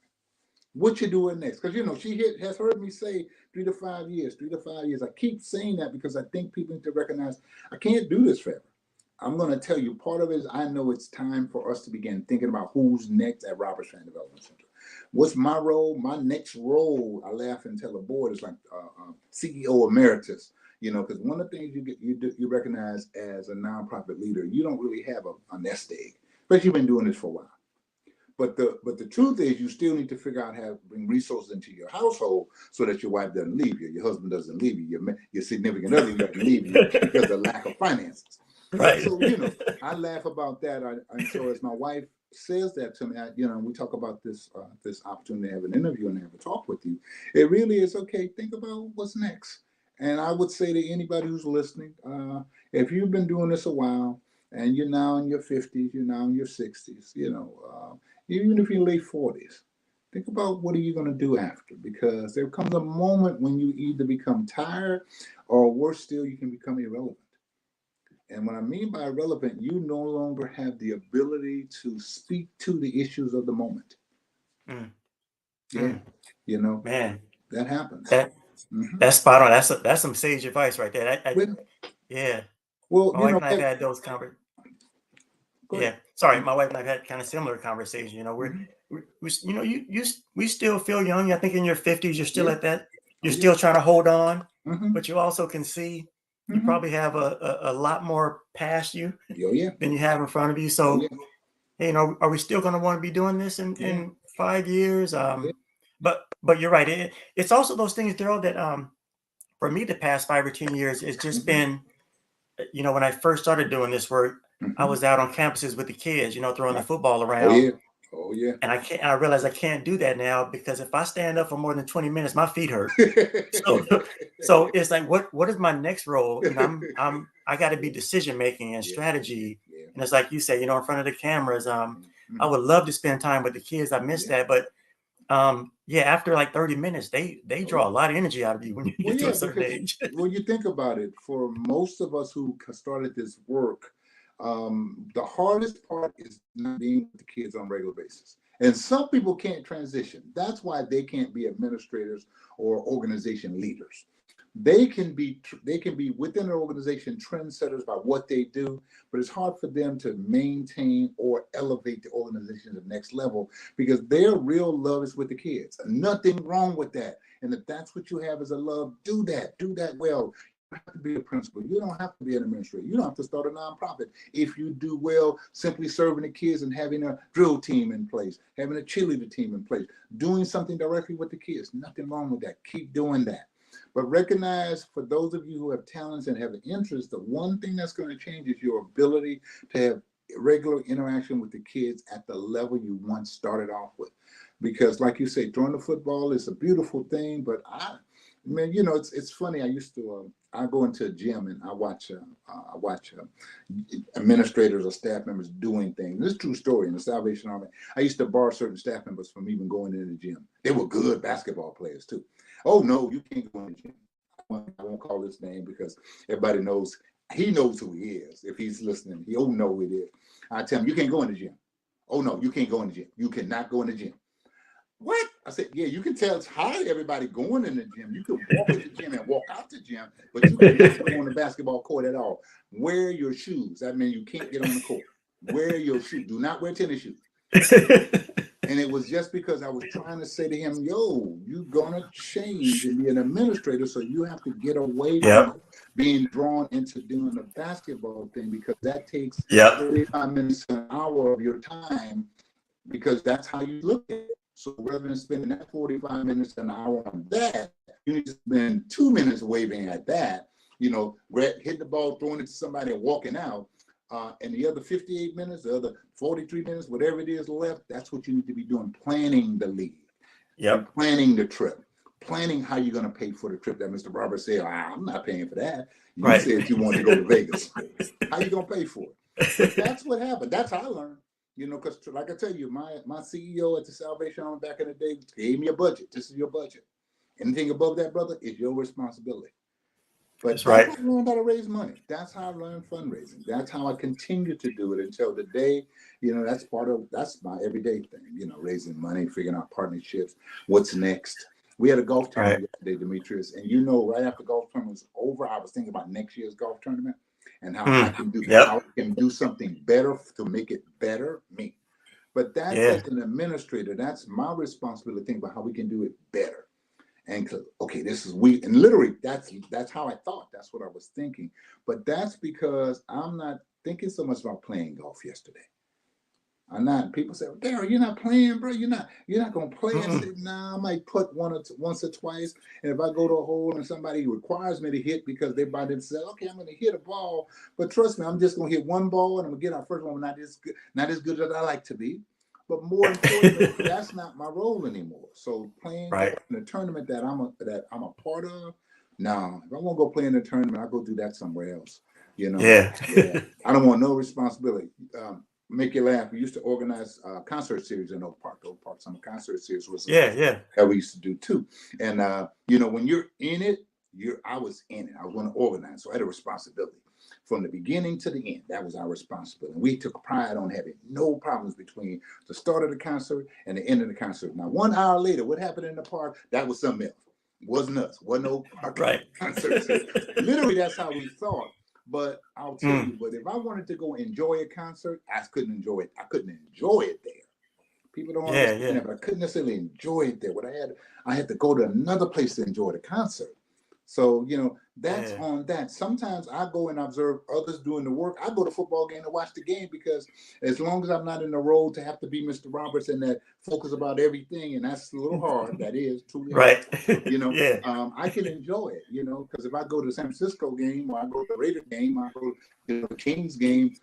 What you doing next? Because you know has heard me say 3 to 5 years, 3 to 5 years. I keep saying that because I think people need to recognize I can't do this forever. I'm going to tell you, part of it is I know it's time for us to begin thinking about who's next at Roberts Fan Development Center. What's my role? My next role, I laugh and tell the board, is like CEO emeritus. You know, because one of the things you recognize as a nonprofit leader, you don't really have a nest egg, but you've been doing this for a while. But the truth is, you still need to figure out how to bring resources into your household so that your wife doesn't leave you, your husband doesn't leave you, your significant other doesn't leave you because of lack of finances. But Right. so you know, I laugh about that. And so as my wife says that to me, you know, we talk about this opportunity to have an interview and have a talk with you. It really is okay. Think about what's next. And I would say to anybody who's listening, if you've been doing this a while and you're now in your 50s, you're now in your 60s, you know. Even if you're late 40s, think about what are you going to do after, because there comes a moment when you either become tired, or worse still, you can become irrelevant. And what I mean by irrelevant, you no longer have the ability to speak to the issues of the moment. Mm. Yeah, Mm. you know, Man, that happens. that Mm-hmm. that's spot on. That's some sage advice right there. Well, Yeah. well, My you wife know, and I've had those conversations. go ahead. Yeah, sorry, my wife and I've had kind of similar conversations. You know, Mm-hmm. you know, we still feel young. I think in your 50s, you're still Yeah. at that. You're Oh, yeah. still trying to hold on, Mm-hmm. but you also can see you Mm-hmm. probably have a lot more past you Oh, yeah. than you have in front of you. Oh, So, yeah. hey, you know, are we still going to want to be doing this Yeah. in 5 years? Yeah. But you're right. It's also those things, Derrell, that for me, the past 5 or 10 years, it's just Mm-hmm. been, you know, when I first started doing this work, I Mm-hmm. was out on campuses with the kids, you know, throwing the Right. football Oh, around. yeah. Oh, yeah. And I realize I can't do that now because if I stand up for more than 20 minutes, my feet hurt. So so it's like what is my next role? You know, I got to be Yeah. decision making and Yeah. strategy. Yeah. And it's like you say, you know, in front of the cameras, I Mm-hmm. would love to spend time with the kids. I miss Yeah. that, but yeah, after like 30 minutes, they Oh, yeah. draw a lot of energy out of you when you Well, get to a yeah, certain because age. when you think about it, for most of us who started this work, the hardest part is not being with the kids on a regular basis. And some people can't transition. That's why they can't be administrators or organization leaders. They can be within an organization trendsetters by what they do, but it's hard for them to maintain or elevate the organization to the next level because their real love is with the kids. Nothing wrong with that. And if that's what you have as a love, do that. Do that well. You don't have to be a principal. You don't have to be an administrator. You don't have to start a nonprofit. If you do well, simply serving the kids and having a drill team in place, having a cheerleader team in place, doing something directly with the kids. Nothing wrong with that. Keep doing that. But recognize, for those of you who have talents and have an interest, the one thing that's going to change is your ability to have regular interaction with the kids at the level you once started off with. Because like you say, throwing the football is a beautiful thing, but Man, it's funny. I used to I go into a gym and I watch administrators or staff members doing things. This is a true story in the Salvation Army. I used to bar certain staff members from even going into the gym. They were good basketball players too. Oh no, you can't go in the gym. I won't call his name because everybody knows he knows who he is. If he's listening, he'll know who it is. I tell him, you can't go in the gym. Oh no, you can't go in the gym. You cannot go in the gym. What? I said, yeah, you can tell it's hard everybody going in the gym. You can walk in the gym and walk out the gym, but you cannot go on the basketball court at all. Wear your shoes. That means you can't get on the court. Wear your shoes. Do not wear tennis shoes. And it was just because I was trying to say to him, yo, you're going to change and be an administrator, so you have to get away Yep. from being drawn into doing the basketball thing, because that takes Yep. 45 minutes to an hour of your time, because that's how you look at it. So rather than spending that 45 minutes, an hour on that, you need to spend 2 minutes waving at that, hitting the ball, throwing it to somebody and walking out. And the other 58 minutes, the other 43 minutes, whatever it is left, that's what you need to be doing, planning the league. Yep. Planning the trip, planning how you're going to pay for the trip that Mr. Barber said, I'm not paying for that. You Right. said you wanted to go to Vegas. How you going to pay for it? But that's what happened. That's how I learned. Because like I tell you, my CEO at the Salvation Army back in the day gave me a budget. This is your budget. Anything above that, brother, is your responsibility. But that's right. how I learned how to raise money. That's how I learned fundraising. That's how I continue to do it until today. That's my everyday thing, raising money, figuring out partnerships, what's next. We had a golf tournament yesterday, Dimitrius, and right after golf tournament was over, I was thinking about next year's golf tournament and how I can do something better to make it better me. But that's as an administrator, that's my responsibility to think about how we can do it better. And okay, and literally that's how I thought. That's what I was thinking. But that's because I'm not thinking so much about playing golf yesterday. I'm not. People say, well, Derrell, you're not playing, bro. You're not gonna play. I said, nah, I might put once or twice. And if I go to a hole and somebody requires me to hit because they by themselves, okay, I'm gonna hit a ball. But trust me, I'm just gonna hit one ball and I'm gonna get our first one, not as good as I like to be. But more importantly, that's not my role anymore. So playing in a tournament that I'm a part of, no. If I want to go play in a tournament, I'll go do that somewhere else. Yeah. I don't want no responsibility. Make you laugh. We used to organize concert series in Oak Park. Oak Park Summer Concert Series was that we used to do too. And when you're in it, I was in it. I was going to organize, so I had a responsibility. From the beginning to the end, that was our responsibility. And we took pride on having no problems between the start of the concert and the end of the concert. Now, 1 hour later, what happened in the park, that was something else. Wasn't us. Wasn't no concert. Literally, that's how we thought. But I'll tell you, but if I wanted to go enjoy a concert, I couldn't enjoy it. I couldn't enjoy it there. People don't understand that, but I couldn't necessarily enjoy it there. What I had to go to another place to enjoy the concert. So, that's on that. Sometimes I go and observe others doing the work. I go to football game to watch the game because as long as I'm not in the role to have to be Mr. Roberts and that focus about everything, and that's a little hard. That is truly hard. I can enjoy it, because if I go to the San Francisco game or I go to the Raider game, I go to the Kings game,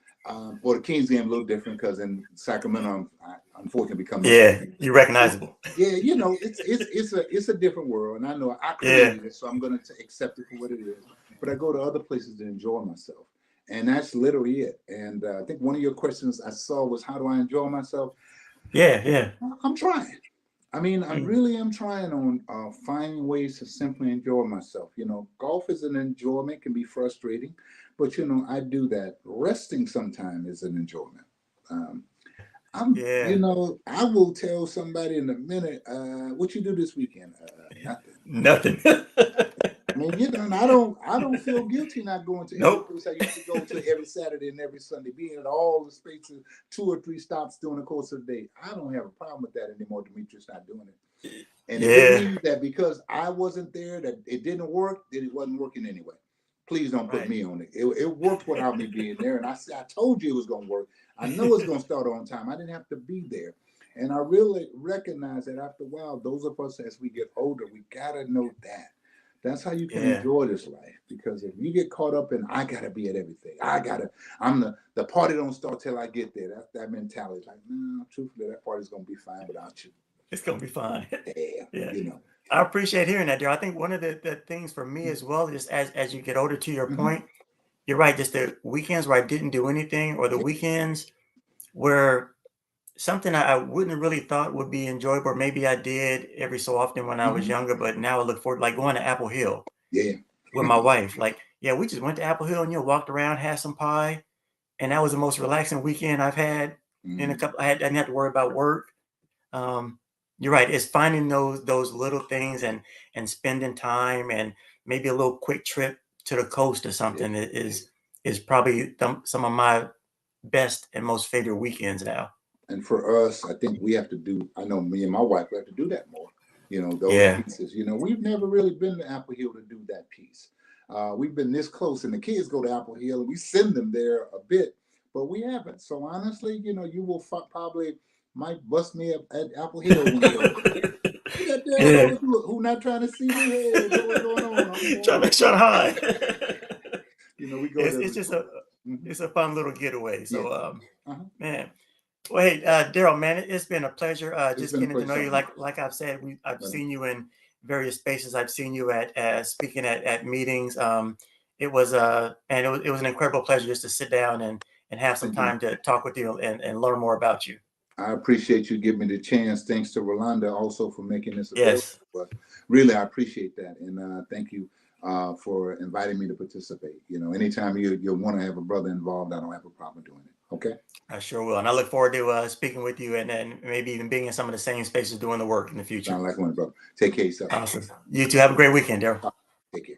or the Kings game a little different because in Sacramento, I unfortunately become you're recognizable. It's a different world, and I know I created it, so I'm going to accept it for what it is. But I go to other places to enjoy myself, and that's literally it. And I think one of your questions I saw was, how do I enjoy myself? I'm trying. I mean, I really am trying on finding ways to simply enjoy myself. Golf is an enjoyment, can be frustrating, but I do that. Resting sometimes is an enjoyment. I will tell somebody in a minute, what you do this weekend? Nothing. I mean, I don't feel guilty not going to every place I used to go to every Saturday and every Sunday, being at all the spaces, 2 or 3 stops during the course of the day. I don't have a problem with that anymore. Dimitrius not doing it. And if it means that because I wasn't there, that it didn't work, then it wasn't working anyway. Please don't put me on it. It worked without me being there. And I told you it was going to work. I know it's going to start on time. I didn't have to be there. And I really recognize that after a while, those of us as we get older, we got to know that. That's how you can enjoy this life. Because if you get caught up in, I got to be at everything. I'm the party don't start till I get there. That's that mentality. Like, no, truthfully, that party's going to be fine without you. It's going to be fine. I appreciate hearing that, dear. I think one of the things for me as well, just as you get older, to your Hmm. point, you're right. Just the weekends where I didn't do anything, or the Yeah. weekends where something I wouldn't have really thought would be enjoyable, or maybe I did every so often when I was Hmm. younger, but now I look forward, like going to Apple Hill Yeah. with my wife. Like, yeah, we just went to Apple Hill and walked around, had some pie, and that was the most relaxing weekend I've had in a Hmm. couple. I didn't have to worry about work. Um, you're right. It's finding those little things and spending time, and maybe a little quick trip to the coast or Yeah. something is probably some of my best and most favorite weekends now. And for us, I think we have to do, I know me and my wife have to do that more. Those Yeah. pieces. We've never really been to Apple Hill to do that piece. We've been this close, and the kids go to Apple Hill, and we send them there a bit, but we haven't. So honestly, you will probably might bust me up at Apple Hill one day. Who that Derrell Yeah. goes, look, who not trying to see me? Hey, what's going on? I'm going trying over. to hide. We go it's there. it's just a Mhm. it's a fun little getaway. Yeah. So Uh-huh. man. Well, hey, Derrell, man, it's been a pleasure It's just been a getting to pleasure know you. talking. Like I've said, I've Right. seen you in various spaces. I've seen you at speaking at meetings. It was an incredible pleasure just to sit down and have some Thank you. time to talk with you and learn more about you. I appreciate you giving me the chance. Thanks to Rolanda also for making this available. Yes, But really, I appreciate that, and thank you for inviting me to participate. Anytime you want to have a brother involved, I don't have a problem doing it. Okay. I sure will. And I look forward to speaking with you and maybe even being in some of the same spaces doing the work in the future. Sound like one, brother. Take care of yourself. Awesome. You too. Have a great weekend, Derrell. Take care.